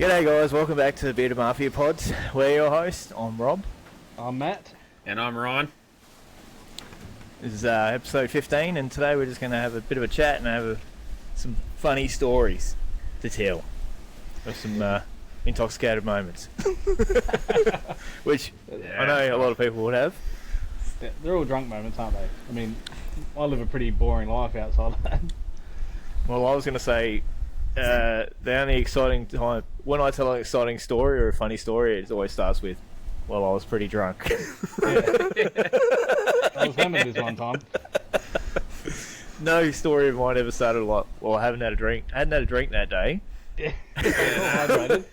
G'day guys, welcome back to the Bearded Mafia Pods. We're your hosts. I'm Rob. I'm Matt. And I'm Ryan. This is episode 15, and today we're just going to have a bit of a chat and have some funny stories to tell of some intoxicated moments. Which I know a lot of people would have. Yeah, they're all drunk moments, aren't they? I mean, I live a pretty boring life outside of that. Well, I was going to say, the only exciting time, when I tell an exciting story or a funny story, it always starts with, well, I was pretty drunk. Yeah. I was hammered this one time. No story of mine ever started like, well, I hadn't had a drink that day. Yeah. All hydrated.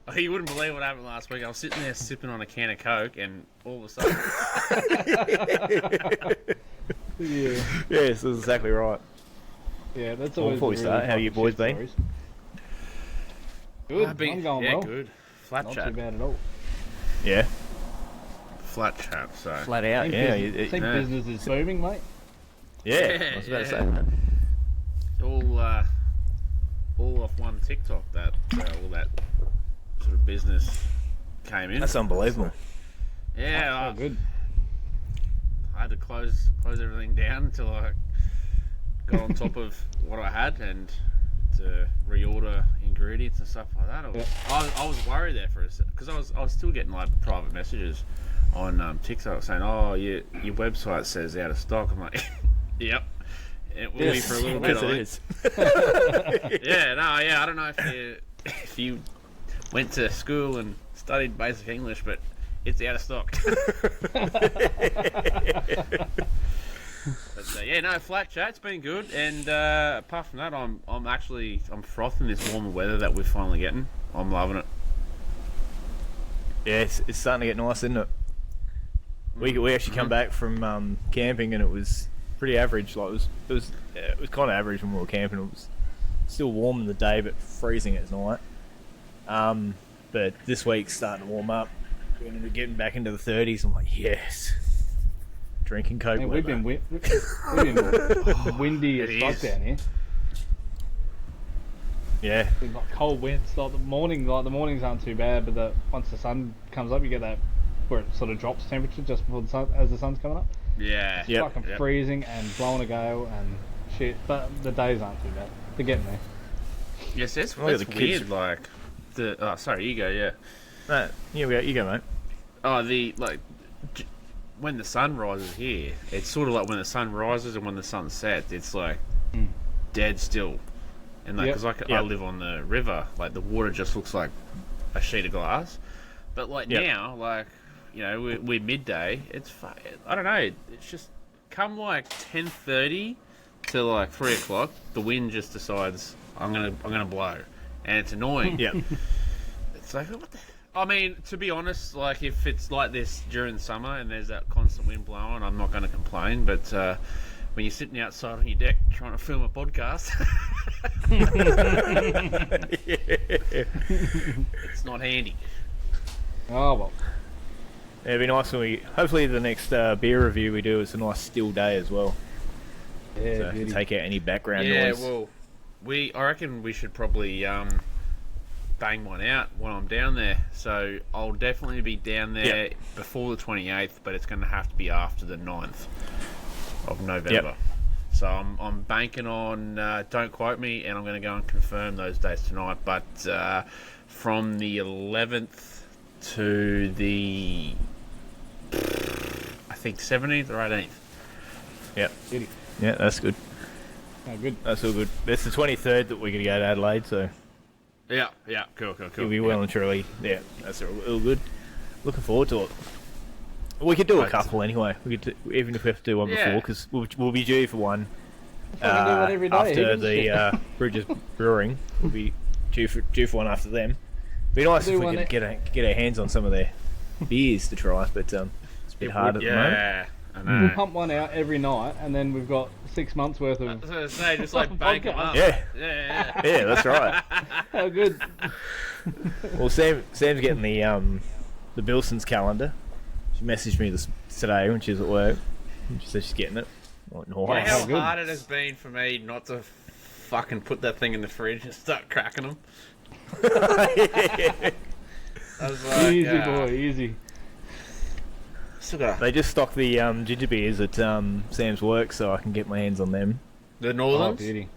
Oh, you wouldn't believe what happened last week. I was sitting there sipping on a can of Coke, and all of a sudden... Yeah. Yes, that's exactly right. Yeah, that's Well, always before we really start, how you fucking boys shit been? stories. Good, I'm going well. good. Flat Not chat. too bad at all. Yeah, Flat chat, so... flat out. Think Yeah, business, think yeah. business is booming, mate. yeah. I was about to say Yeah. that. All off one TikTok that all that sort of business came in. That's unbelievable. Yeah, Oh, good. I had to close everything down until I got on top of what I had and to reorder ingredients and stuff like that. I was worried there for a second because I was still getting like private messages on TikTok saying, "Oh, your website says out of stock." I'm like, "Yep, it will be for a little bit." Yes, it is. Yeah, I don't know if you went to school and studied basic English, but it's out of stock. But yeah, no, flat chat's been good, and apart from that, I'm frothing this warmer weather that we're finally getting. I'm loving it. Yeah, it's starting to get nice, isn't it? We actually come back from camping, and it was pretty average. Like it was kind of average when we were camping. It was still warm in the day, but freezing at night. But this week's starting to warm up. We're getting back into the 30s. I'm like, yes. Drinking Coke. Man, we've been windy as It fuck is. down here. Yeah. We've got cold winds. Like the mornings aren't too bad, but once the sun comes up, you get that where it sort of drops temperature just before as the sun's coming up. Yeah. It's Yep. fucking freezing and blowing a gale and shit. But the days aren't too bad. They're getting there. Yes, that's Well, the weird. kids- Like sorry, you go. Yeah. No, you go, mate. Oh, when the sun rises here, it's sort of like when the sun rises and when the sun sets, it's like dead still. And like, Yep. because I live on the river, like the water just looks like a sheet of glass. But like Yep. now, like we're midday. I don't know. It's just come like 10:30 to like 3 o'clock. The wind just decides I'm gonna blow, and it's annoying. Yeah. It's like, what the... I mean, to be honest, like, if it's like this during summer and there's that constant wind blowing, I'm not going to complain, but when you're sitting outside on your deck trying to film a podcast, it's not handy. Oh well. It'd be nice when hopefully the next beer review we do is a nice still day as well. Yeah, So beauty. take out any background Yeah, noise. well, I reckon we should probably bang one out when I'm down there. So I'll definitely be down there before the 28th, but it's going to have to be after the 9th of November. Yep. So I'm banking on, don't quote me, and I'm going to go and confirm those dates tonight. But from the 11th to the, I think 17th or 18th. Yep. Beauty. Yeah, that's good. Oh, good. That's all good. That's the 23rd that we're going to go to Adelaide, so Yeah, cool. you'll be well and truly. Yeah, that's all good. Looking forward to it. We could do a Right. couple anyway. We could even if we have to do one Yeah. before, because we'll be due for one Fucking do one every day, after even. the Bridges Brewing. We'll be due for one after them. Be nice Do if we one could get our hands on some of their beers to try, but it's a bit hard at the moment. Yeah, I We'll know. pump one out every night, and then we've got 6 months worth I of. was going to say, just like bank them up. Yeah. Yeah. Yeah, that's right. How good. Well, Sam's getting the Bilson's calendar. She messaged me today when she was at work. She said she's getting it. Like, You know nice. how good. hard it has been for me not to fucking put that thing in the fridge and start cracking them? Yeah. I was like, Easy boy, easy. Still got They just stock the ginger beers at Sam's work, so I can get my hands on them. the Oh, Northerns. beauty.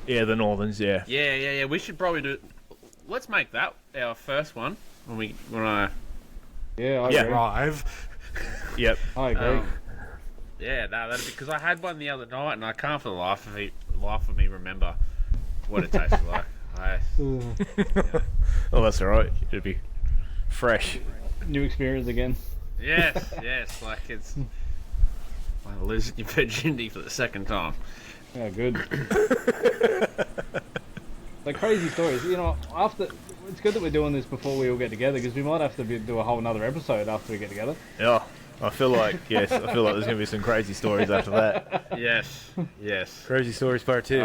Yeah, the Northerns. Yeah. Yeah. We should probably do. Let's make that our first one when I Yeah, I Yeah. agree. arrive. I Yep. agree. Yeah, no, that'd because I had one the other night and I can't for the life of me remember what it tasted like. Oh, that's alright. It'd be fresh. New experience again. Yes, like it's like losing your virginity for the second time. Yeah, good. Like crazy stories. You know, after it's good that we're doing this before we all get together because we might have to do a whole another episode after we get together. Yeah. I feel like there's gonna be some crazy stories after that. Yes. Crazy stories part 2.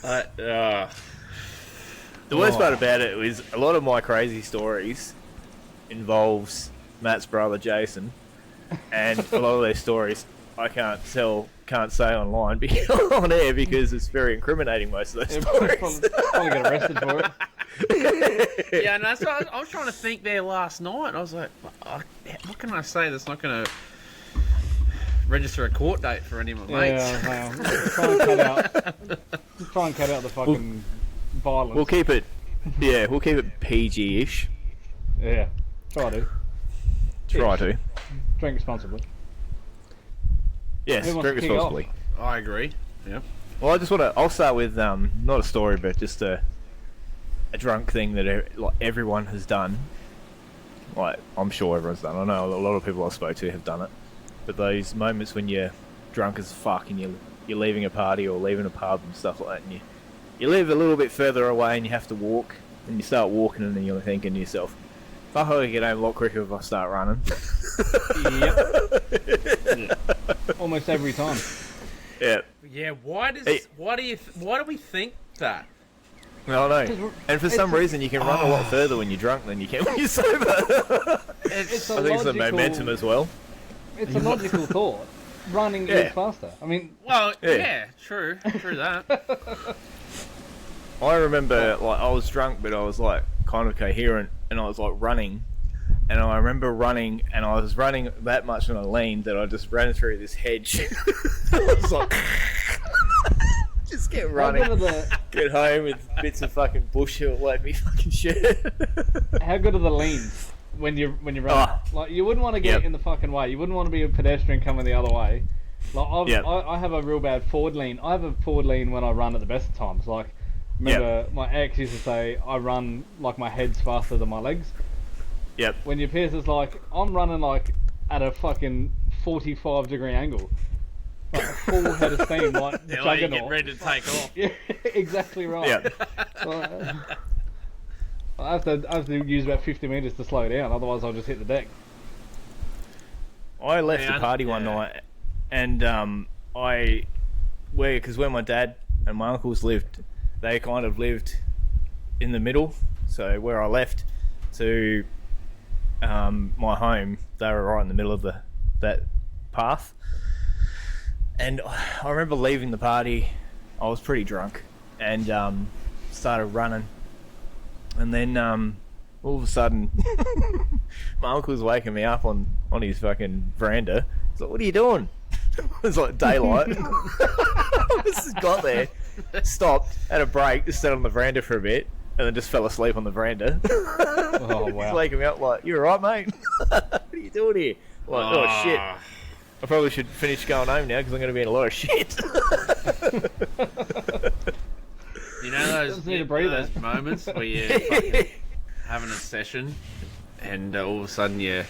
Right. The worst part about it is a lot of my crazy stories involves Matt's brother Jason, and a lot of those stories I can't say online on air because it's very incriminating. Most of those stories. Probably get arrested for it. Yeah, no, that's what I was trying to think there last night. I was like, what can I say that's not going to register a court date for any of my mates? Yeah, try and cut out the fucking violence. We'll keep it PG-ish. Yeah, try to. Try to. Drink responsibly. Yes, Who wants drink to kick off? responsibly. I agree. Yeah. Well, I'll start with not a story, but just a drunk thing that like everyone has done. Like I'm sure everyone's done. I know a lot of people I spoke to have done it. But those moments when you're drunk as fuck and you're leaving a party or leaving a pub and stuff like that, and you live a little bit further away and you have to walk, and you start walking and then you're thinking to yourself, fuck, I could get home a lot quicker if I start running. Yep. Almost every time. Yeah. Yeah. Why do we think that? No, no. And for some reason, you can run a lot further when you're drunk than you can when you're sober. It's I think it's the momentum as well. It's a logical thought. Running Yeah. is faster. I mean, Well, Yeah. yeah, true that. I remember, like, I was drunk, but I was like kind of coherent, and I was like running, and I remember running, and I was running that much on a lane that I just ran through this hedge. I was like, just get running, How good are get home with bits of fucking bush that will let me fucking shit. how good are the leans when you run? Ah. Like you wouldn't want to get Yep. in the fucking way. You wouldn't want to be a pedestrian coming the other way. Like Yep. I have a real bad forward lean. I have a forward lean when I run at the best of times. Like remember my ex used to say I run like my head's faster than my legs. Yep. When your Pierce is like I'm running like at a fucking 45-degree angle. Like a full head of steam, like Yeah, like you juggernaut. get ready to take off. Yeah, exactly right. Yep. I have to use about 50 metres to slow down, otherwise I'll just hit the deck. I left Yeah, a party one yeah. night, and because where my dad and my uncles lived, they kind of lived in the middle. So where I left to my home, they were right in the middle of that path. And I remember leaving the party. I was pretty drunk and started running, and then all of a sudden, my uncle's waking me up on his fucking veranda. He's like, "What are you doing?" It was like daylight. I just got there, stopped, had a break, just sat on the veranda for a bit, and then just fell asleep on the veranda. Oh, He's wow. waking me up like, "You alright, mate? What are you doing here?" I'm like, "Oh shit. I probably should finish going home now because I'm going to be in a lot of shit." You know those, Doesn't need a breather. those moments where you're fucking having a session and all of a sudden you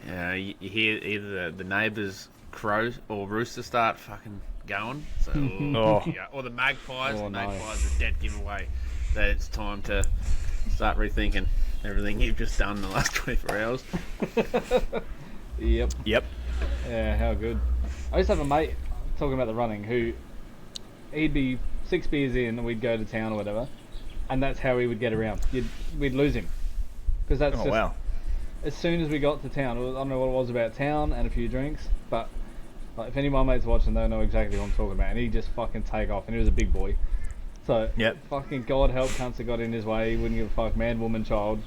hear either the neighbours crow or rooster start fucking going, so Oh. yeah, or the magpies. Oh, The no. magpies are dead giveaway that it's time to start rethinking everything you've just done in the last 24 hours. Yep. Yep. Yeah, how good. I used to have a mate, talking about the running, who he'd be 6 beers in and we'd go to town or whatever, and that's how he would get around. We'd lose him. Because that's Oh just, wow. as soon as we got to town, I don't know what it was about town and a few drinks, but like, if any of my mates watching, they'll know exactly what I'm talking about, and he'd just fucking take off, and he was a big boy. So, Yep. fucking God help cunts that got in his way. He wouldn't give a fuck, man, woman, child.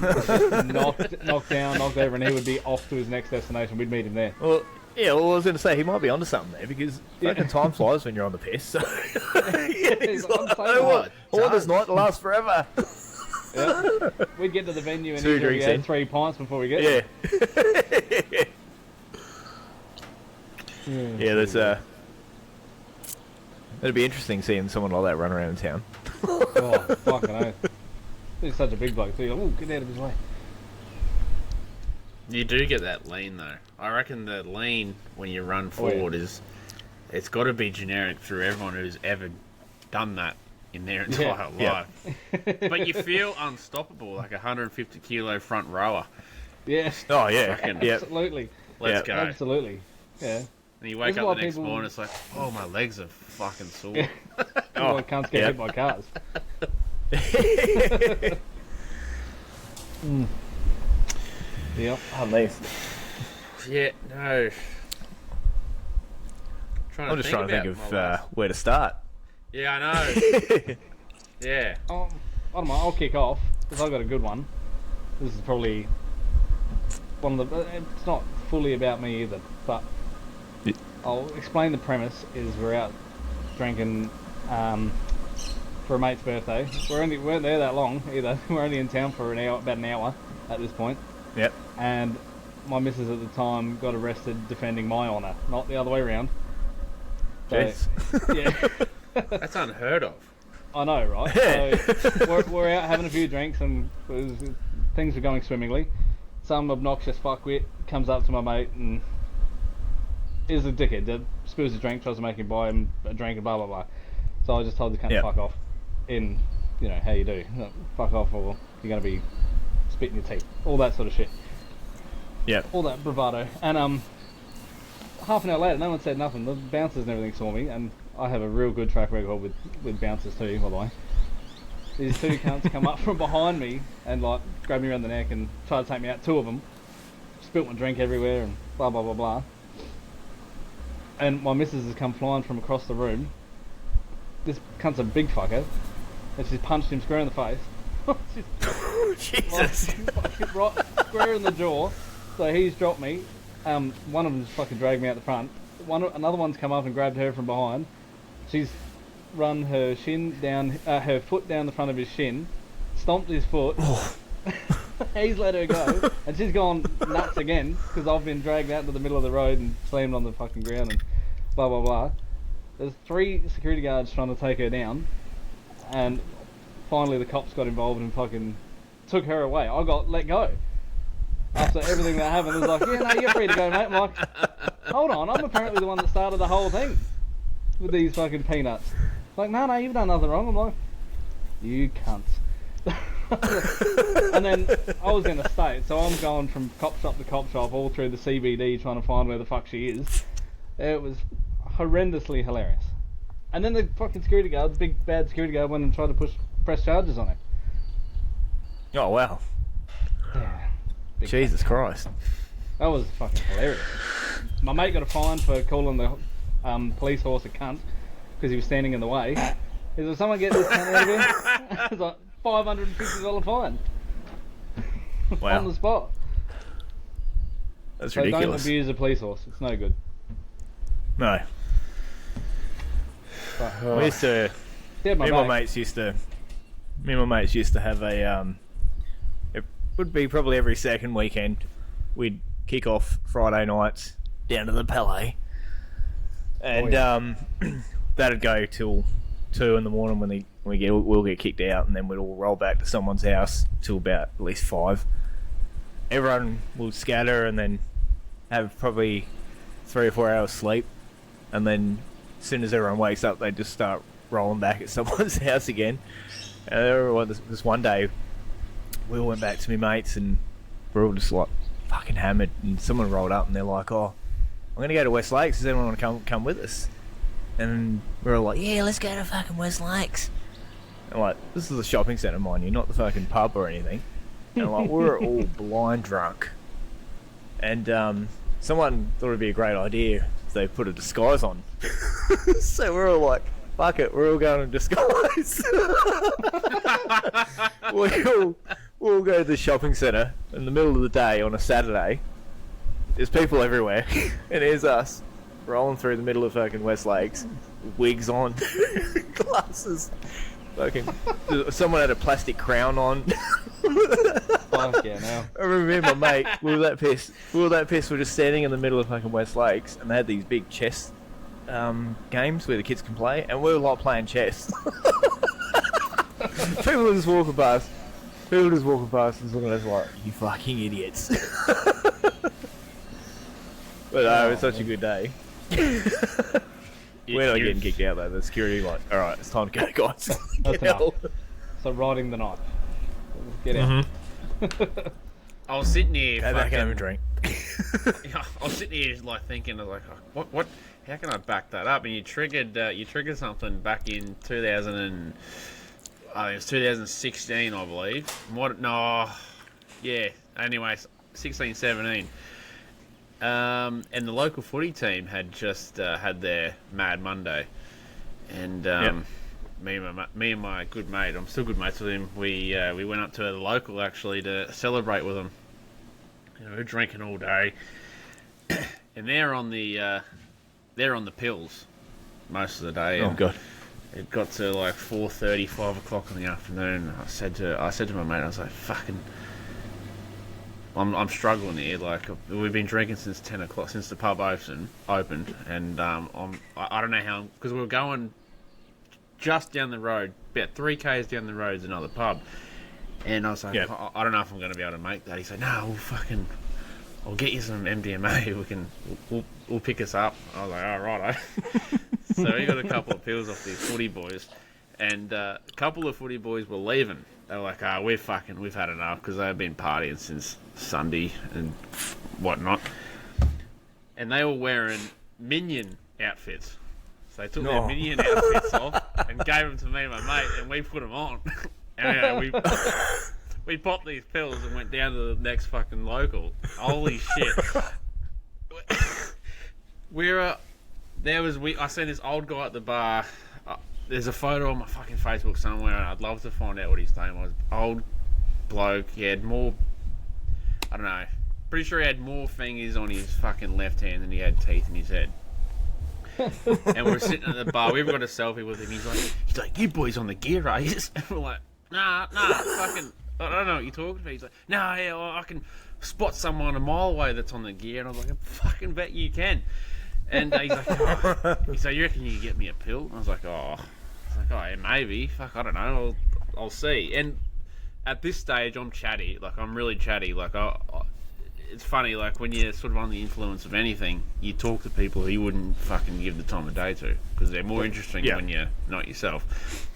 knocked down, knocked over, and he would be off to his next destination. We'd meet him there. Well, yeah, well, I was going to say, he might be onto something there, because fucking time flies when you're on the piss. So. He's I'm like, so I want tired. this night to last forever. Yeah. We'd get to the venue and 2 he'd drinks had in. 3 pints before we get there. Yeah. Yeah, there's it'd be interesting seeing someone like that run around in town. Oh, fucking hell. He's such a big bloke, so you're like, oh, get out of his way. You do get that lean though. I reckon the lean when you run forward is, it's got to be generic through everyone who's ever done that in their entire life. But you feel unstoppable, like a 150 kilo front rower. Yeah. Oh yeah, Fucking- yeah. Absolutely. Let's go. Absolutely. Yeah. And you wake This is up why the next people- morning, it's like, oh, my legs are fucking sore. Yeah. Oh, cunts get hit by cars. Yep. Unleashed. Yeah, no. I'm just trying to think about of my last- where to start. Yeah, I know. Yeah. I don't know, I'll kick off, because I've got a good one. This is probably one of the... It's not fully about me either, but Yeah. I'll explain the premise. Is we're out drinking for a mate's birthday. We weren't there that long either. We're only in town for about an hour at this point. Yep. And my missus at the time got arrested defending my honour, not the other way around. So, Jeez. yeah. That's unheard of. I know, right? So we're out having a few drinks and things were going swimmingly. Some obnoxious fuckwit comes up to my mate and is a dickhead. Spills his drink, tries to make him buy him a drink and blah blah blah. So I just told the cunt to fuck off. In, you know, how you do. Fuck off or you're going to be spitting your teeth. All that sort of shit. Yep. All that bravado. And half an hour later, no one said nothing. The bouncers and everything saw me, and I have a real good track record with bouncers too, by the way. These 2 cunts come up from behind me and like grab me around the neck and try to take me out. 2 of them spilt my drink everywhere and blah blah blah blah. And my missus has come flying from across the room. This cunt's a big fucker, and she's punched him square in the face. Jesus. Right square in the jaw. So he's dropped me. One of them's fucking dragged me out the front. Another one's come up and grabbed her from behind. She's run her shin down, her foot down the front of his shin, stomped his foot. He's let her go, and she's gone nuts again because I've been dragged out to the middle of the road and slammed on the fucking ground and blah blah blah. There's 3 security guards trying to take her down, and finally the cops got involved and fucking took her away. I got let go. After everything that happened, it was like, yeah, no, you're free to go, mate. I'm like, hold on, I'm apparently the one that started the whole thing with these fucking peanuts. Like, no, you've done nothing wrong. I'm like, you cunts. And then I was in a state, so I'm going from cop shop to cop shop all through the CBD trying to find where the fuck she is. It was horrendously hilarious. And then the fucking security guard, the big bad security guard, went and tried to press charges on her. Oh wow. Yeah. Big Jesus Christ. That was fucking hilarious. My mate got a fine for calling the police horse a cunt because he was standing in the way. Is there someone get this cunt out of here? It's like $550 fine. Wow. On the spot. That's So don't ridiculous. abuse a police horse. It's no good. No. But, We used to. yeah, Me and my mates used to have a it would be probably every second weekend. We'd kick off Friday nights down to the Palais, and that'd go till 2 in the morning when we'll get kicked out, and then we'd all roll back to someone's house till about at least 5. Everyone will scatter and then have probably 3 or 4 hours sleep, and then as soon as everyone wakes up, they just start rolling back at someone's house again. And I remember this one day, we all went back to my mates and we're all just like fucking hammered. And someone rolled up and they're like, "Oh, I'm gonna go to West Lakes. Does anyone want to come with us?" And we were all like, "Yeah, let's go to fucking West Lakes." And like, this is a shopping centre, mind you, not the fucking pub or anything. And like, we were all blind drunk. And someone thought it'd be a great idea if they put a disguise on. So we're all like fuck it, we're all going in disguise. we'll go to the shopping centre in the middle of the day on a Saturday. There's people everywhere, and here's us rolling through the middle of fucking West Lakes, wigs on, glasses. Fucking, someone had a plastic crown on. Fuck yeah, now. I remember me and my mate, we were that pissed. We were just standing in the middle of fucking West Lakes, and they had these big chess games where the kids can play, and we were like playing chess. People were just walking past. And looking at us like, you fucking idiots. But no, it was such a good day. We're not getting kicked out though. The security like, alright, it's time to go, guys. That's enough. So riding the knife. Get out. I was sitting here. Go back and have a drink. I was sitting here like thinking, I was like, what? How can I back that up? And you triggered something back in 2000 and I think it was 2016, I believe. What? No, yeah. Anyway, 16, 17. And the local footy team had just had their Mad Monday, and me and my good mate, I'm still good mates with him. We went up to the local actually to celebrate with them. You know, we're drinking all day, and they're on the pills most of the day. Oh god! It got to like 4:30, 5 o'clock in the afternoon. I said to my mate, I was like, "Fucking, I'm struggling here. Like we've been drinking since 10 o'clock, since the pub opened, and I don't know how, because we were going just down the road, about 3 k's down the road is another pub, and I was like, I don't know if I'm going to be able to make that." He said, "No, I'll get you some MDMA. We'll pick us up." I was like, "All right." So we got a couple of pills off these footy boys, and a couple of footy boys were leaving. They were like, we've had enough," because they had been partying since Sunday and whatnot. And they were wearing Minion outfits. So they took their Minion outfits off and gave them to me and my mate, and we put them on. And we popped these pills and went down to the next fucking local. Holy shit. I seen this old guy at the bar. There's a photo on my fucking Facebook somewhere, and I'd love to find out what his name was. Old bloke. He had more, I don't know, pretty sure he had more fingers on his fucking left hand than he had teeth in his head. And we're sitting at the bar. We even got a selfie with him. He's like, "You boys on the gear, are you?" And we're like, nah, fucking, I don't know what you're talking about. He's like, "No, yeah, well, I can spot someone a mile away that's on the gear." And I was like, "I fucking bet you can." And he's like, "You reckon you can get me a pill?" And I was like, "Oh, yeah, maybe. Fuck, I don't know. I'll see." And at this stage, I'm chatty. Like, I'm really chatty. Like, it's funny. Like, when you're sort of on the influence of anything, you talk to people who you wouldn't fucking give the time of day to, because they're more interesting when you're not yourself.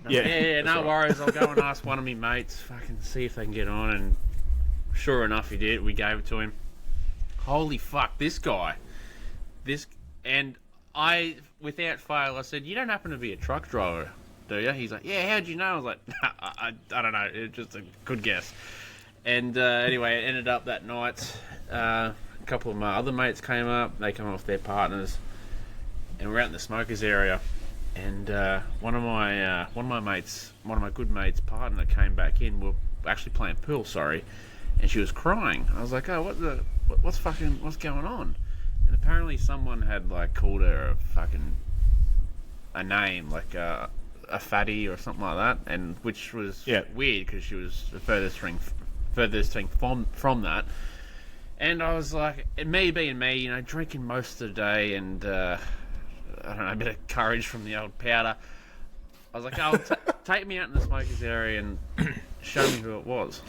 No worries. I'll go and ask one of my mates. Fucking see if they can get on. And sure enough, he did. We gave it to him. Holy fuck, this guy. And I, without fail, I said, "You don't happen to be a truck driver, do you?" He's like, "Yeah, how'd you know?" I was like, I don't know, it's just a good guess. And anyway, it ended up that night, a couple of my other mates came up, they come up with their partners, and we're out in the smokers area, and one of my good mates' partner came back in. We're actually playing pool, and she was crying. I was like, "Oh, what's going on?" And apparently someone had like called her a name, like a fatty or something like that, and which was weird because she was the furthest thing from that. And I was like, me being me, you know, drinking most of the day, and I don't know, a bit of courage from the old powder. I was like, "Oh, take me out in the smokers area and show me who it was."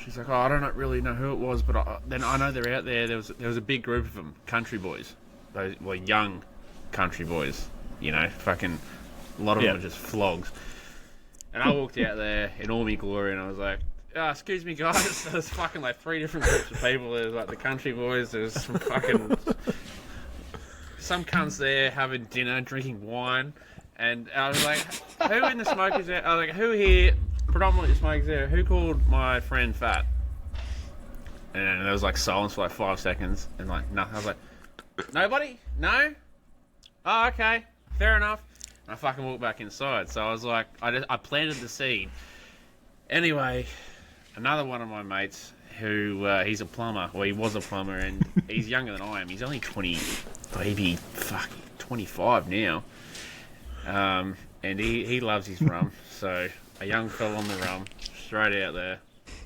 She's like, "Oh, I don't really know who it was, but then I know they're out there." There was a big group of them, country boys. Those were young country boys, you know, fucking, a lot of them were just flogs. And I walked out there in all my glory, and I was like, "Excuse me, guys." There's fucking like 3 different groups of people. There's like the country boys. There's some cunts there having dinner, drinking wine, and I was like, "Who in the smokers area?" I was like, "Who here?" Predominantly smokers there. "Who called my friend fat?" And there was like silence for like 5 seconds, and like nothing. I was like, "Nobody? No? Oh, okay, fair enough." I fucking walked back inside. So I was like, I planted the seed. Anyway, another one of my mates who he's a plumber. Well, he was a plumber, and he's younger than I am. He's only 20, maybe fucking 25 now. And he loves his rum. So a young fella on the rum, straight out there.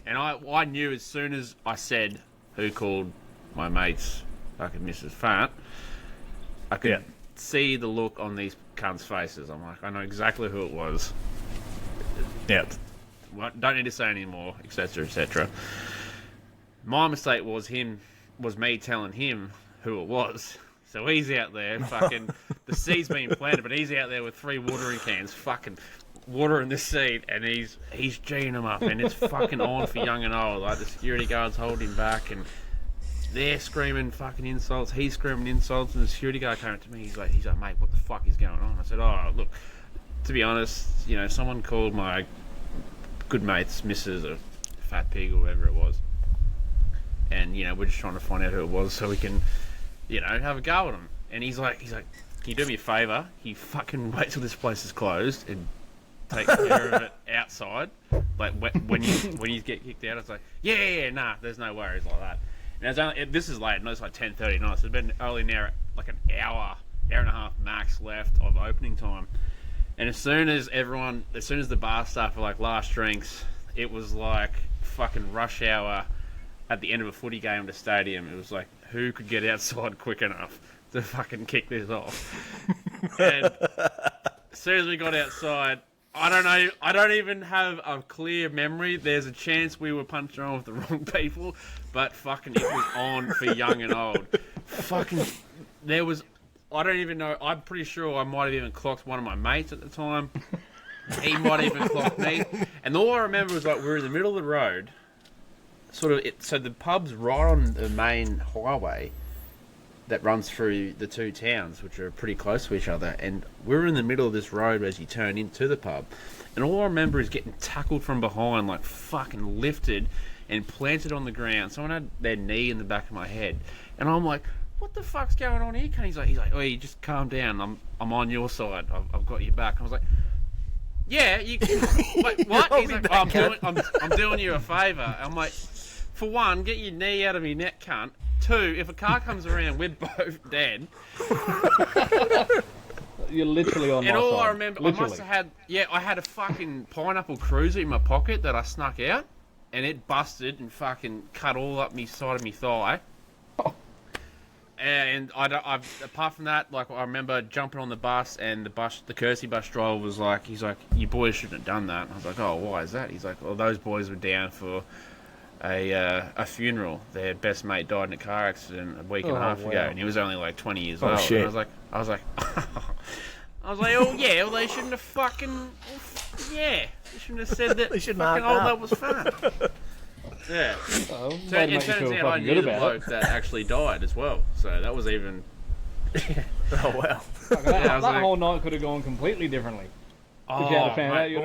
And I knew as soon as I said who called my mates fucking Mrs. Fat, I could see the look on these cunts' faces. I'm like, I know exactly who it was. Yep. Don't need to say anymore, etc., etc. My mistake was me telling him who it was. So he's out there, fucking, the seed's been planted, but he's out there with 3 watering cans, fucking watering the seed, and he's G'ing them up, and it's fucking on for young and old. Like, the security guards hold him back, and they're screaming fucking insults, he's screaming insults, and the security guard came up to me, he's like, mate, what the fuck is going on? I said, oh, look, to be honest, you know, someone called my good mates Mrs. or Fat Pig or whatever it was, and, you know, we're just trying to find out who it was so we can, you know, have a go at him. And he's like, can you do me a favour? You fucking wait till this place is closed and take care of it outside. Like, when you get kicked out, it's like, nah, there's no worries like that. And this is late, and it's like 10:30 night, so it's been only now like an hour and a half max left of opening time. And as soon as the bar staff were like, last drinks, it was like fucking rush hour at the end of a footy game at the stadium. It was like, who could get outside quick enough to fucking kick this off? And as soon as we got outside, I don't know, I don't even have a clear memory. There's a chance we were punching on with the wrong people, but fucking it was on for young and old. Fucking, there was, I don't even know, I'm pretty sure I might have even clocked one of my mates at the time. He might have even clocked me. And all I remember was like, we were in the middle of the road, so the pub's right on the main highway that runs through the 2 towns, which are pretty close to each other, and we're in the middle of this road as you turn into the pub, and all I remember is getting tackled from behind, like fucking lifted and planted on the ground. Someone had their knee in the back of my head, and I'm like, what the fuck's going on here? He's like, oh, you just calm down, I'm on your side, I've got your back. I was like, yeah, you wait, what? He's like, oh, I'm doing you a favour. I'm like, for one, get your knee out of me neck, cunt. 2, if a car comes around, we're both dead. You're literally on my side. And all I remember, literally. I must have had, I had a fucking pineapple cruiser in my pocket that I snuck out, and it busted and fucking cut all up me side of me thigh. Oh. And I've apart from that, like, I remember jumping on the bus, and the Kersey bus driver was like, he's like, you boys shouldn't have done that. And I was like, oh, why is that? He's like, well, those boys were down for a funeral. Their best mate died in a car accident a week and a half ago, and he was only like 20 years old. Shit. And I was like, oh yeah, well they shouldn't have fucking, they shouldn't have said that. They shouldn't fucking have that was fun. Yeah. It turns out I knew the bloke that actually died as well, so that was even. Oh wow. That whole night could have gone completely differently. If you had found out, you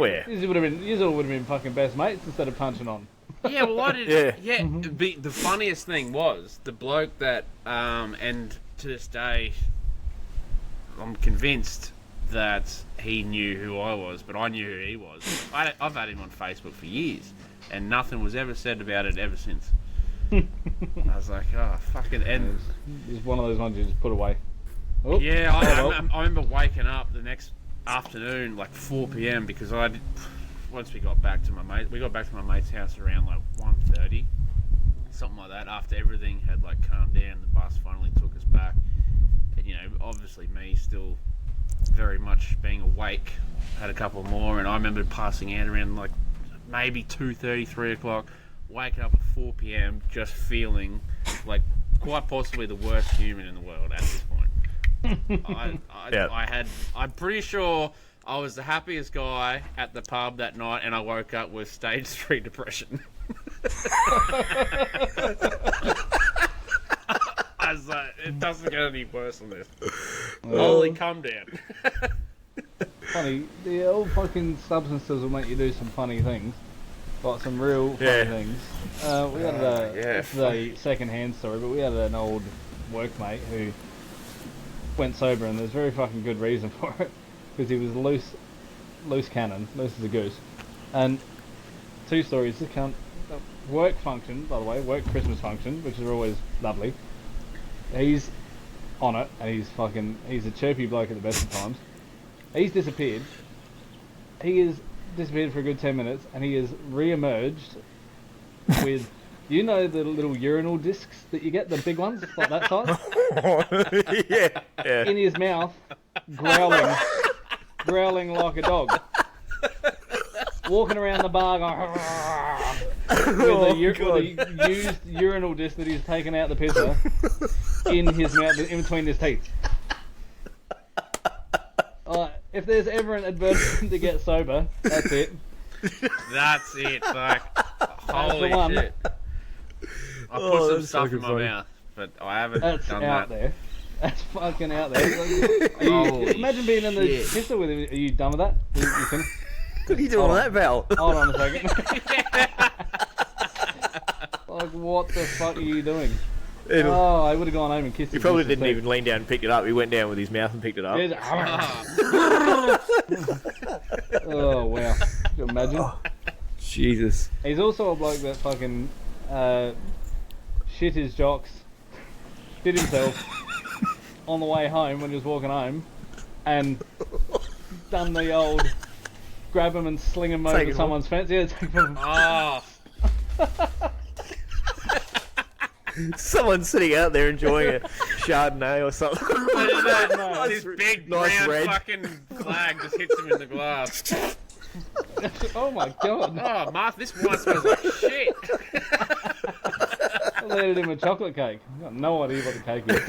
would have been fucking best mates instead of punching on. Yeah, well, I did. Yeah. The funniest thing was the bloke that, and to this day, I'm convinced that he knew who I was, but I knew who he was. I've had him on Facebook for years, and nothing was ever said about it ever since. I was like, oh, fucking. And it's one of those ones you just put away. Oh, yeah, I remember waking up the next afternoon, like 4 p.m, because once we got back to my mate's house around like 1:30, something like that, after everything had like calmed down. The bus finally took us back, and you know, obviously me still very much being awake, had a couple more, and I remember passing out around like maybe 2:30, 3 o'clock, waking up at 4 p.m, just feeling like quite possibly the worst human in the world at this point. I'm pretty sure I was the happiest guy at the pub that night, and I woke up with stage 3 depression. I was like, it doesn't get any worse than this. Holy, calm down. Funny, the old fucking substances will make you do some funny things. Like some real funny things. We had a second-hand story, but we had an old workmate who went sober, and there's very fucking good reason for it. because he was loose cannon, loose as a goose. And 2 stories. This cunt, work function, by the way, work Christmas function, which is always lovely. He's on it, and he's a chirpy bloke at the best of times. He's disappeared. He is disappeared for a good 10 minutes, and he has re-emerged with, you know, the little urinal discs that you get, the big ones, like that size? yeah. In his mouth, growling like a dog. Walking around the bar going, with a used urinal disc that he's taken out the pisser in his mouth, in between his teeth. If there's ever an advertisement to get sober, that's it. That's it. Like, holy the one. shit. I put some stuff in my mouth, but I haven't That's done out that. there. That's fucking out there. Imagine being in the pisser with him. Are you done with that? You finished? What are you doing on that belt? Hold on a second. Like, what the fuck are you doing? I would have gone home and kissed He his probably sister's didn't feet. even lean down and pick it up. He went down with his mouth and picked it up. Oh, wow. Can you imagine? Jesus. He's also a bloke that fucking shit his jocks, shit himself on the way home when he was walking home, and done the old grab him and sling him over someone's fence. Yeah, take him. Oh, Someone's sitting out there enjoying a Chardonnay or something. this big nice brown red. fucking flag just hits him in the glass. Oh my god. Oh, Martha, this wine smells like shit. I landed him a chocolate cake. I've got no idea what the cake is.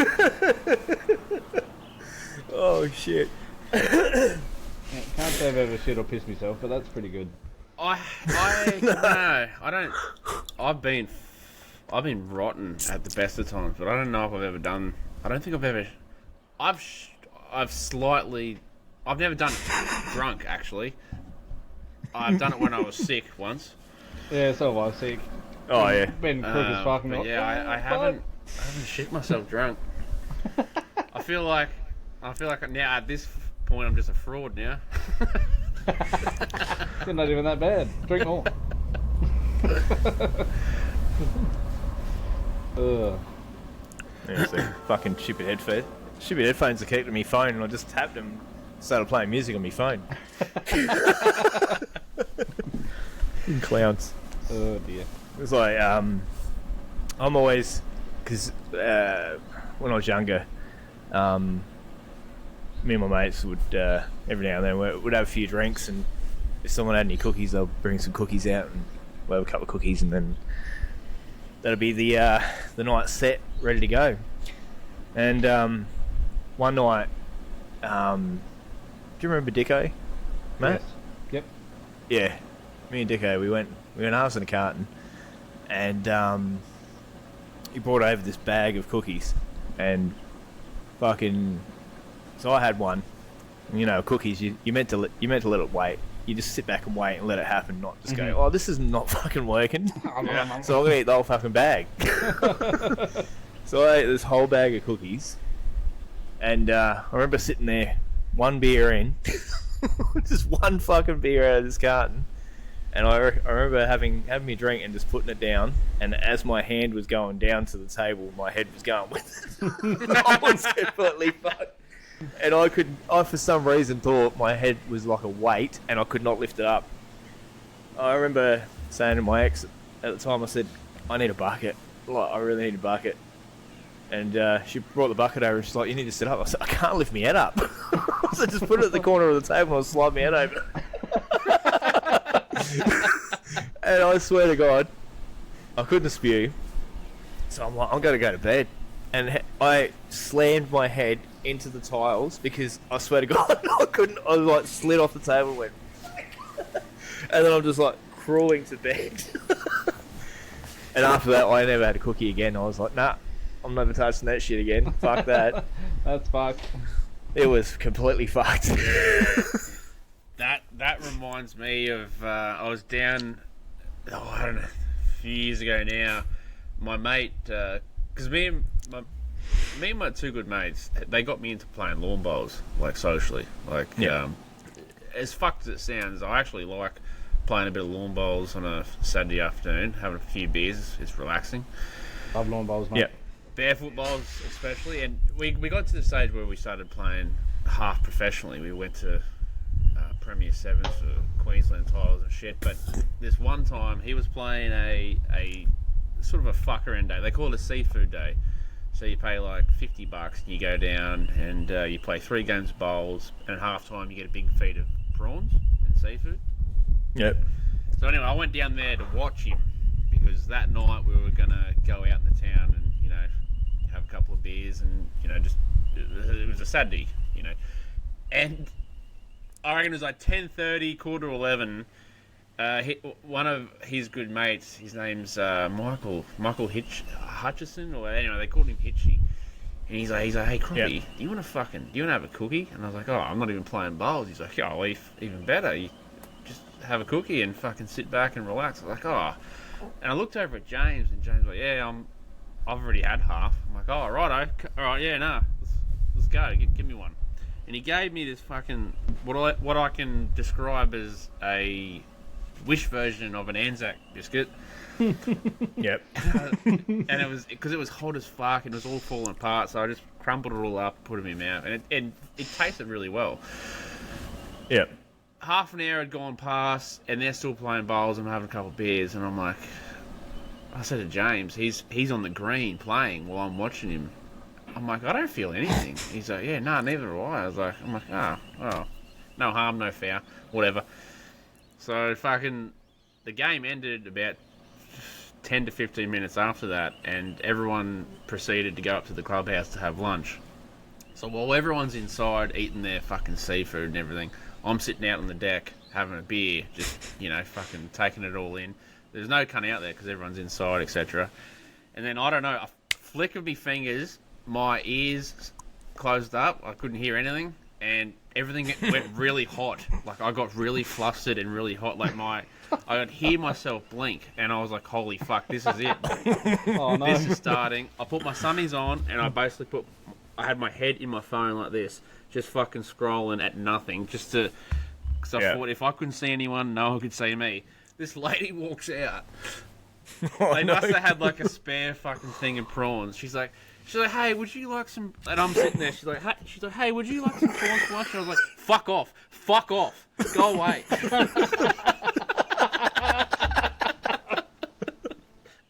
Oh shit. Yeah, can't say I've ever shit or pissed myself, but that's pretty good. I don't. I've been rotten at the best of times, but I don't know if I've ever done. I don't think I've ever. I've slightly. I've never done it drunk actually. I've done it when I was sick once. Yeah, so I was sick. Oh yeah. Been crook as fuck. But yeah, I haven't shit myself drunk. I feel like now at this point I'm just a fraud now. You're not even that bad. Drink more. Ugh. Yeah, so fucking stupid headphones. Stupid headphones are connected to my phone, and I just tapped them, started playing music on my phone. Clowns. Oh dear. It was like, I'm always, because when I was younger, me and my mates would, every now and then, we'd have a few drinks, and if someone had any cookies, they'll bring some cookies out, and we'll have a couple of cookies, and then that'll be the night set, ready to go. And one night, do you remember Dicko, Matt? Yes. Yep. Yeah, me and Dicko, we went halves in a carton, and he brought over this bag of cookies, and fucking, so I had one. You know, cookies, you meant to let it wait. You just sit back and wait and let it happen, not just go, oh, this is not fucking working. Yeah. So I'm gonna eat the whole fucking bag. So I ate this whole bag of cookies, and I remember sitting there, one beer in, just one fucking beer out of this carton, and I remember having me drink and just putting it down, and as my hand was going down to the table, my head was going with it. I was completely fucked. And I for some reason thought my head was like a weight and I could not lift it up. I remember saying to my ex at the time, I said, I need a bucket. Like, I really need a bucket. And she brought the bucket over and she's like, you need to sit up. I said, I can't lift my head up. So just put it at the corner of the table and I'll slide my head over. And I swear to God, I couldn't spew. So I'm like, I'm going to go to bed. And I slammed my head into the tiles because I swear to God, I couldn't. I like slid off the table and went. And then I'm just like crawling to bed. And after that, I never had a cookie again. I was like, nah, I'm never touching that shit again. Fuck that. That's fucked. It was completely fucked. That reminds me of I was down. I don't know, a few years ago now. My mate, because me and me and my two good mates, they got me into playing lawn bowls, like socially. Like, as fucked as it sounds, I actually like playing a bit of lawn bowls on a Saturday afternoon, having a few beers. It's relaxing. Love lawn bowls, mate. Yeah. Barefoot bowls especially, and we got to the stage where we started playing half professionally. We went to Premier Sevens for Queensland titles and shit, but this one time he was playing a sort of a fucker end day. They call it a seafood day. So you pay like $50 and you go down and you play 3 games of bowls, and at half time you get a big feed of prawns and seafood. Yep. So anyway, I went down there to watch him because that night we were going to go out in the town and, you know, have a couple of beers and, you know, just, it was a Saturday, you know. And I reckon it was like 10:30, 10:45. One of his good mates, his name's Michael Hutchison, or anyway, they called him Hitchy. And he's like, hey, Croppy, do you want to have a cookie? And I was like, oh, I'm not even playing bowls. He's like, oh, well, even better. You just have a cookie and fucking sit back and relax. I was like, oh. And I looked over at James, and James was like, yeah, I've already had half. I'm like, oh, righto. All right, yeah, no, let's go. Give me one. And he gave me this fucking, what I can describe as a Wish version of an Anzac biscuit. Yep. And it was because it was hot as fuck and it was all falling apart, so I just crumpled it all up, put it in my mouth, and it tasted really well. Yep. Half an hour had gone past and they're still playing bowls and I'm having a couple of beers, and I'm like, I said to James, he's on the green playing while I'm watching him. I'm like, I don't feel anything. He's like, yeah, nah, neither do I. I'm like, oh, no harm, no foul, whatever. So fucking the game ended about 10 to 15 minutes after that, and everyone proceeded to go up to the clubhouse to have lunch. So while everyone's inside eating their fucking seafood and everything, I'm sitting out on the deck having a beer, just, you know, fucking taking it all in. There's no cunt out there because everyone's inside, etc. And then, I don't know, a flick of me fingers, my ears closed up, I couldn't hear anything, and everything went really hot. Like, I got really flustered and really hot. Like, I could hear myself blink, and I was like, holy fuck, this is it. Oh, no. This is starting. I put my sunnies on, and I basically I had my head in my phone like this, just fucking scrolling at nothing, just to, because I thought if I couldn't see anyone, no one could see me. This lady walks out. They must have had like a spare fucking thing of prawns. She's like, hey, would you like some? And I'm sitting there. She's like, hey, would you like some prawns for lunch? And I was like, fuck off, go away.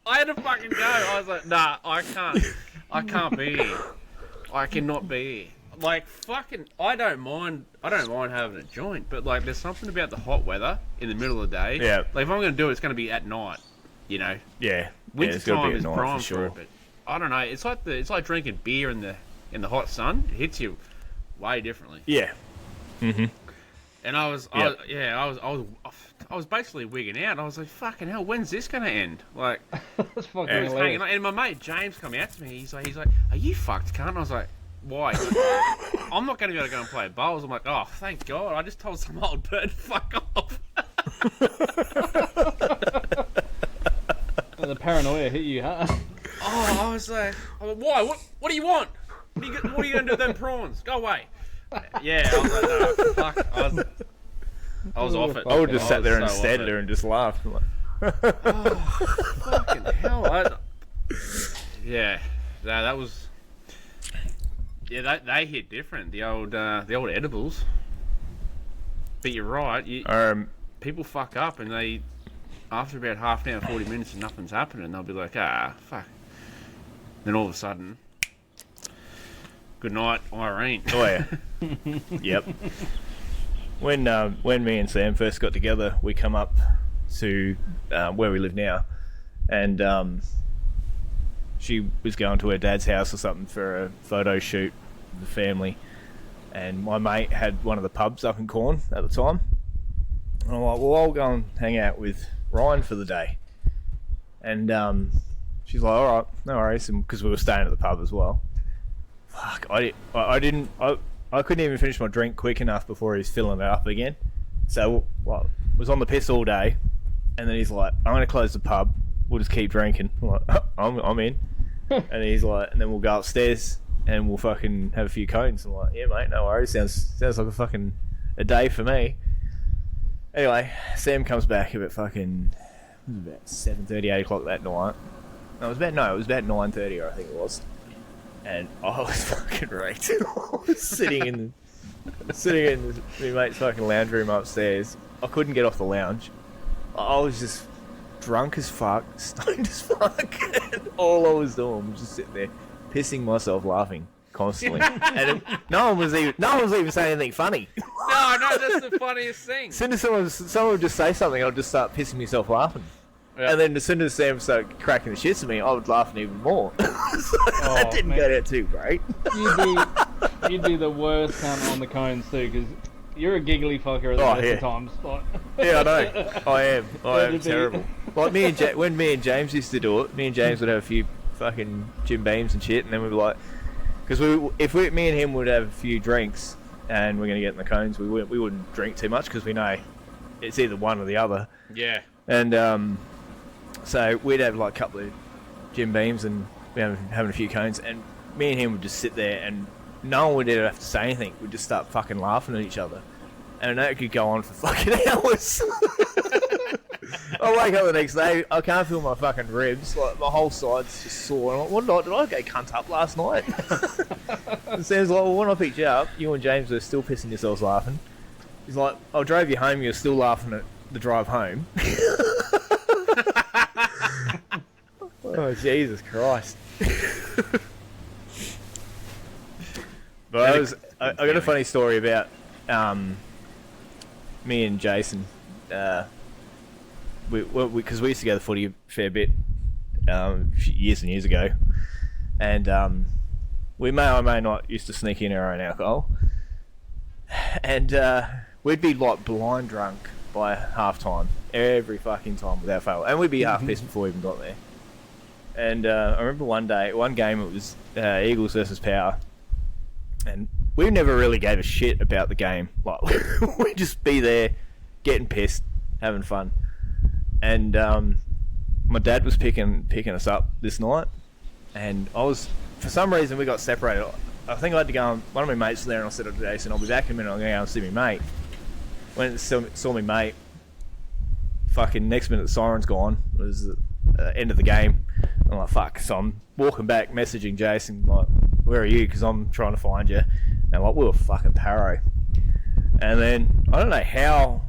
I had to fucking go. I was like, nah, I can't be here. I cannot be here. Like, fucking, I don't mind having a joint, but like, there's something about the hot weather in the middle of the day. Yeah. Like, if I'm going to do it, it's going to be at night. You know. Yeah. Winter it's gotta time be at is night prime for sure. it, but I don't know. It's like drinking beer in the hot sun. It hits you way differently. Yeah. Mm-hmm. And I was basically wigging out. I was like, fucking hell, when's this going to end? Like, That's fucking I was hanging hilarious. on. And my mate James come out to me. He's like, are you fucked, cunt? And I was like, why? He's like, I'm not going to be able to go and play bowls. I'm like, oh, thank God. I just told some old bird to fuck off. The paranoia hit you, huh? Oh, I was like, why? What do you want? What are you going to do with them prawns? Go away. Yeah, I was like, no, fuck. I was off it. I would have just sat there and so stared off at her and just laughed. I'm like, Oh, fucking hell. Yeah, that was... Yeah, they hit different. The old edibles. But you're right. People fuck up and they... After about half an hour, 40 minutes and nothing's happening, they'll be like, fuck. Then all of a sudden... Good night, Irene. oh yeah. Yep. When me and Sam first got together, we come up to where we live now, and she was going to her dad's house or something for a photo shoot with the family, and my mate had one of the pubs up in Corn at the time, and I'm like, well, I'll go and hang out with Ryan for the day, and she's like, all right, no worries, because we were staying at the pub as well. Fuck, I couldn't even finish my drink quick enough before he was filling it up again. So, was on the piss all day, and then he's like, I'm going to close the pub, we'll just keep drinking. I'm like, I'm in. And he's like, and then we'll go upstairs and we'll fucking have a few cones. I'm like, yeah, mate, no worries. Sounds like a day for me. Anyway, Sam comes back about 7:30, 8 o'clock that night. No, it was about 9:30, I think it was. And I was fucking wrecked. I was sitting in my mate's fucking lounge room upstairs. I couldn't get off the lounge. I was just drunk as fuck, stoned as fuck, and all I was doing was just sitting there, pissing myself laughing constantly. And no one was even saying anything funny. No, that's the funniest thing. As soon as someone would just say something, I'd just start pissing myself laughing. Yeah. And then as soon as Sam started cracking the shits at me, I would laugh even more. That didn't go down too great. You'd be the worst cunt on the cones too, because you're a giggly fucker at the best of times. Like. Yeah, I know. I am terrible. Like when me and James used to do it, me and James would have a few fucking Jim Beams and shit, and then we'd be like, because me and him would have a few drinks, and we're gonna get in the cones. We wouldn't drink too much because we know it's either one or the other. Yeah. And so we'd have like a couple of Jim Beams and we having a few cones, and me and him would just sit there, and no one would ever have to say anything. We'd just start fucking laughing at each other, and that could go on for fucking hours. I wake up the next day, I can't feel my fucking ribs, like my whole side's just sore. I'm like, did I go cunt up last night? And Sam's like, well, when I picked you up, you and James were still pissing yourselves laughing. He's like, I drove you home, you're still laughing at the drive home. Oh, Jesus Christ. But I got a funny story about me and Jason. Because we used to go to the footy a fair bit years and years ago. And we may or may not used to sneak in our own alcohol. And we'd be like blind drunk by half time. Every fucking time without fail. And we'd be half pissed before we even got there. And I remember one game it was Eagles versus Power, and we never really gave a shit about the game. Like we'd just be there, getting pissed, having fun. And my dad was picking us up this night, and for some reason we got separated. I think I had to go. One of my mates was there, and I said to Jason, "I'll be back in a minute. I'm going to go and see my mate." Went and saw my mate. Fucking next minute the siren's gone. It was the end of the game. I'm like, fuck. So I'm walking back, messaging Jason, like, where are you? Because I'm trying to find you. And like, we were fucking paro. And then, I don't know how,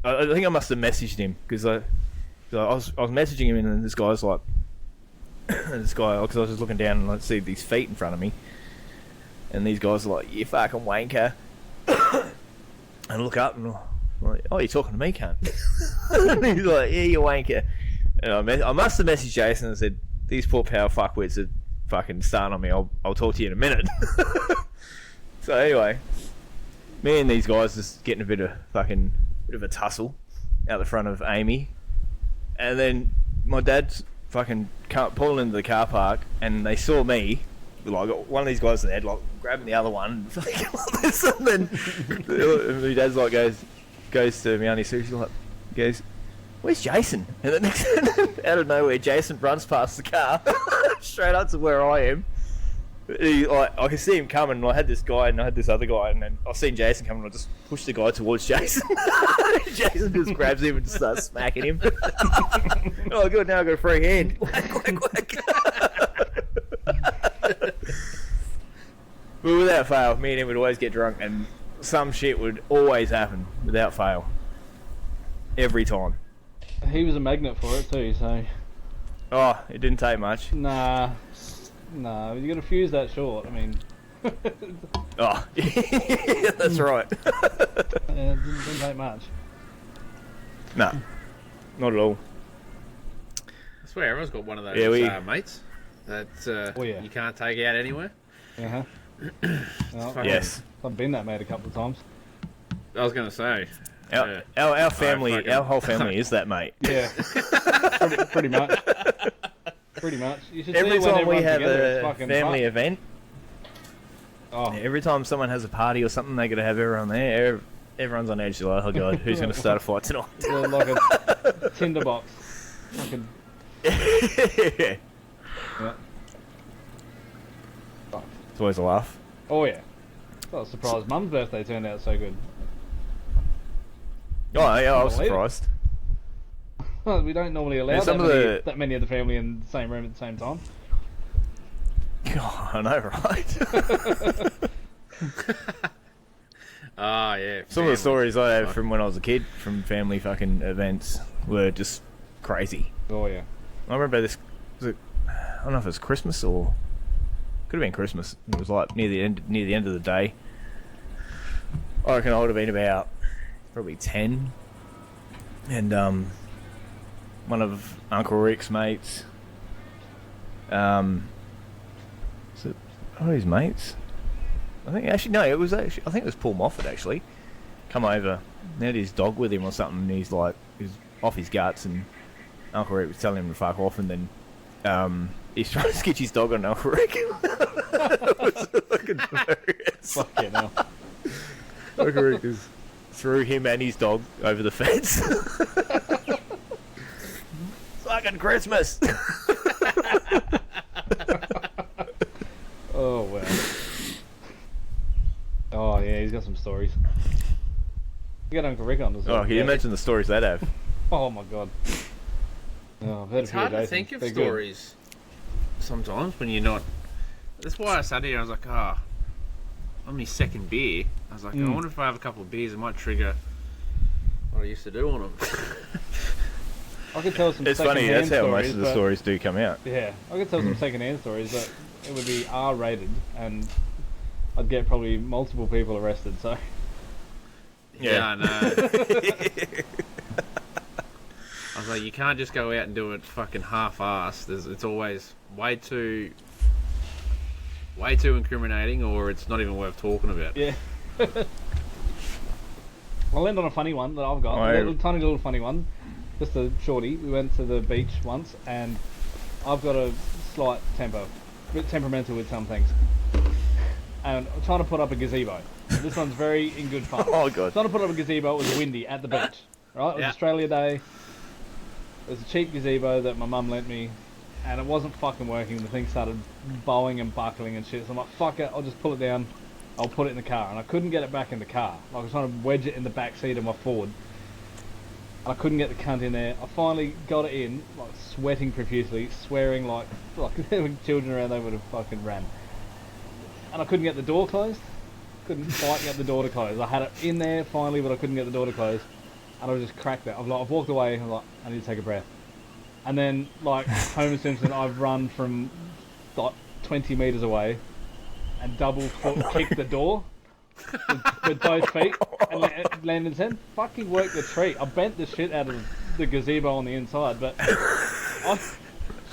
I think I must have messaged him, because I was messaging him, and then this guy's like, because I was just looking down and I see these feet in front of me. And these guys are like, you fucking wanker. And I look up and I'm like, oh, you're talking to me, cunt. And he's like, yeah, you wanker. And I must have messaged Jason and said, these poor power fuckwits are fucking starting on me. I'll talk to you in a minute. So anyway, me and these guys just getting a bit of a tussle out the front of Amy. And then my dad's fucking pulling into the car park, and they saw me, like one of these guys in the head, like grabbing the other one, and then my dad's like goes to me, and he's like, goes, where's Jason? And then next out of nowhere, Jason runs past the car straight up to where I am. I can see him coming, and I had this guy and I had this other guy, and then I seen Jason coming, and I just pushed the guy towards Jason. Jason just grabs him and just starts smacking him. Oh good, now I got a free hand. Whack, whack, whack. But without fail, me and him would always get drunk, and some shit would always happen without fail. Every time. He was a magnet for it too, so... Oh, it didn't take much. Nah, you gotta fuse that short, I mean... Oh, yeah, that's right. It didn't take much. No, not at all. I swear, everyone's got one of those mates that you can't take out anywhere. Uh-huh. Well, yes. I've been that mate a couple of times. I was going to say... Our family, our whole family is that mate. Yeah, pretty much. Pretty much. You should every see time when we have a family event, every time someone has a party or something, they got to have everyone there. Everyone's on edge. Like, oh god, who's going to start a fight tonight? Like a tinderbox. Yeah. Yeah. Fuck. It's always a laugh. Oh yeah. I was surprised Mum's birthday turned out so good. Oh yeah, I was Believe it. surprised. We don't normally allow Yeah, some that many of the family in the same room at the same time. God, I know, right? Ah, yeah. Some of the family. stories I have from when I was a kid, from family fucking events, were just crazy. Oh yeah. I remember this. Was it? I don't know if it was Christmas or could have been Christmas. It was like near the end of the day. I reckon I would have been about probably 10, and one of Uncle Rick's mates. Was it one of his mates? I think I think it was Paul Moffat actually. Come over, and had his dog with him or something, and he's off his guts, and Uncle Rick was telling him to fuck off, and then he's trying to sketch his dog on Uncle Rick. It was fucking hilarious. Fucking hell. Uncle Rick just threw him and his dog over the fence. Fucking Christmas. Oh well. Oh yeah, he's got some stories. You got Uncle Rick on as well. Oh, can you imagine the stories they'd have? Oh my god. Oh, I've heard It's a few hard to Jason. think of They're good. stories sometimes when you're not. That's why I sat here. I was like, on my second beer, I was like, I wonder if I have a couple of beers, it might trigger what I used to do on them. I could tell some It's funny, second-hand that's how stories, most of the but- stories do come out. Yeah, I could tell some second-hand stories, but it would be R-rated, and I'd get probably multiple people arrested. So Yeah, I know. I was like, you can't just go out and do it fucking half-assed. It's always way too incriminating, or it's not even worth talking about. yeah. I'll end on a funny one that I've got. Oh, A yeah. little, tiny little funny one. Just a shorty. We went to the beach once, and I've got a slight temper, a bit temperamental with some things. And I'm trying to put up a gazebo. This one's very in good fun. Oh god. Trying to put up a gazebo. It was windy at the beach. Right? It was Yeah. Australia Day. It was a cheap gazebo that my mum lent me, and it wasn't fucking working. The thing started bowing and buckling and shit. So I'm like, fuck it, I'll just pull it down. I'll put it in the car. And I couldn't get it back in the car. Like I was trying to wedge it in the back seat of my Ford. I couldn't get the cunt in there. I finally got it in, like sweating profusely, swearing like there were children around, they would have fucking ran. And I couldn't get the door closed. Couldn't quite get the door to close. I had it in there finally, but I couldn't get the door to close. And I just cracked it. I've walked away. I'm like, I need to take a breath. And then, like Homer Simpson, I've run from like 20 meters away and double foot kicked the door with both feet and landed his head. Fucking worked the treat. I bent the shit out of the gazebo on the inside, but I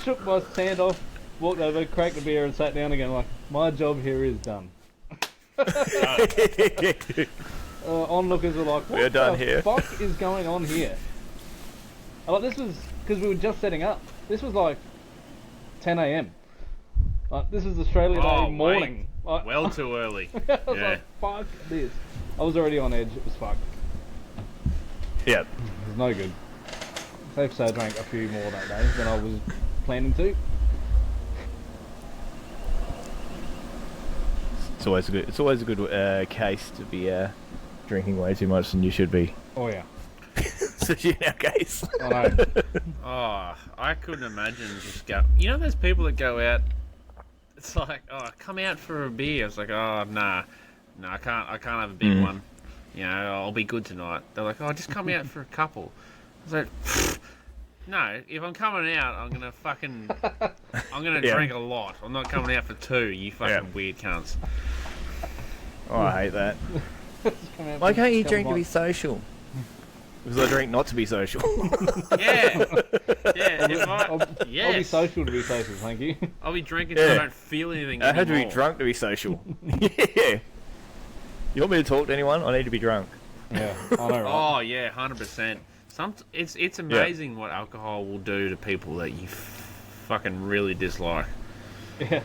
shook my hand off, walked over, cracked the beer, and sat down again. Like, my job here is done. Onlookers were like, what We're done the here. fuck is going on here? Like, this was because we were just setting up. This was like 10 a.m. Like, this is Australia Day morning. Like, Well too early. I was Yeah. like, fuck this. I was already on edge. It was fucked. Yep. It was no good. Safe to say I drank a few more that day than I was planning to. It's always a good case to be drinking way too much than you should be. Oh yeah. Especially in our case. I know. Oh, I couldn't imagine just go. You know those people that go out. It's like, oh, come out for a beer. It's like, oh, nah, I can't have a big one. You know, I'll be good tonight. They're like, oh, just come out for a couple. I was like, no, if I'm coming out, I'm gonna Yeah. drink a lot. I'm not coming out for two. You fucking weird cunts. Oh, I hate that. Come out Why for can't you a drink to couple be social? Because I drink not to be social. Yeah, yeah. I'll be Yes, social to be social, thank you. I'll be drinking till I Yeah. don't feel anything I had to be anymore. drunk to be social. Yeah. You want me to talk to anyone? I need to be drunk. Yeah, I know, right? Oh yeah, 100%. It's amazing what alcohol will do to people that you fucking really dislike. Yeah.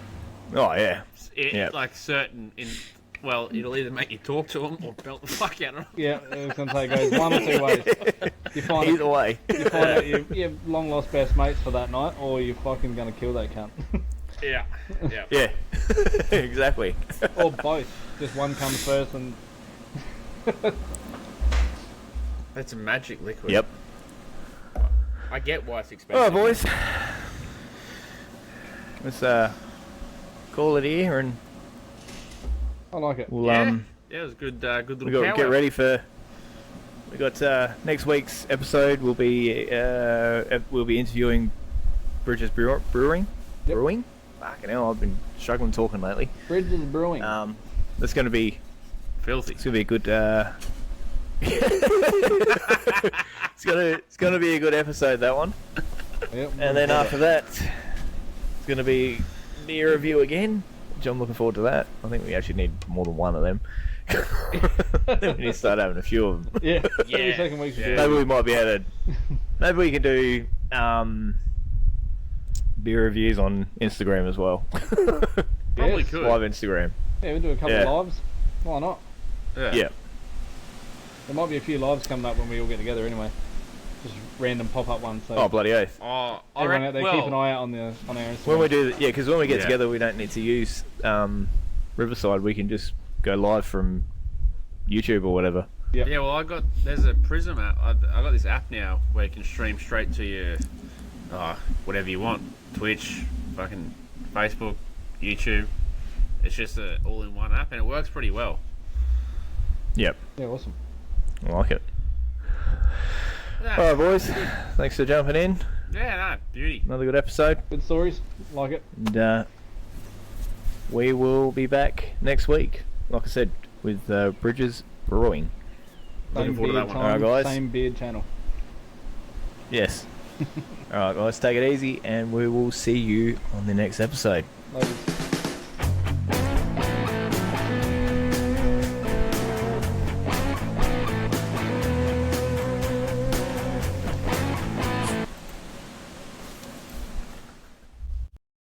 Oh, yeah. It like certain well, it'll either make you talk to them or belt the fuck out of them. Yeah, I was going to say it goes one or two ways. You find Either way. out you're long lost best mates for that night, or you're fucking going to kill that cunt. Yeah. Yeah. Yeah, exactly. Or both. Just one comes first and That's a magic liquid. Yep. I get why it's expensive. All right, boys. Let's call it here, and I like it. we'll Yeah. Yeah, it was good. Good little. we got power. get ready for. We got next week's episode. We'll be interviewing Bridges Brewing. Yep. Brewing. Fucking hell, I've been struggling talking lately. Bridges Brewing. That's going to be. Filthy. It's gonna be a good. It's gonna be a good episode, that one. Yep, And then after that, it's gonna be beer review again, which I'm looking forward to that. I think we actually need more than one of them. Then we need to start having a few of them. yeah, Yeah. every second week. Yeah. Maybe we might be able to. Maybe we can do beer reviews on Instagram as well. Probably Yes. could. Live Instagram. Yeah, we'll do a couple Yeah. of lives. Why not? Yeah. There might be a few lives coming up when we all get together anyway. Just random pop-up ones. So Oh bloody oath! Oh, I everyone out reckon, there, keep an eye out on our Instagram. When we do, because when we get Yeah. together, we don't need to use Riverside. We can just go live from YouTube or whatever. Yeah, well, there's a Prism app. I got this app now where you can stream straight to your, whatever you want, Twitch, fucking Facebook, YouTube. It's just a all-in-one app, and it works pretty well. Yep, Yeah, awesome. I like it. Yeah, All right, boys. Thanks for jumping in. yeah, no, beauty. Another good episode. Good stories. Like it. And we will be back next week, like I said, with Bridges Brewing. Looking Same forward to beard that one. time, Alright, guys. Same beard channel. Yes. All right, guys, take it easy, and we will see you on the next episode. Ladies.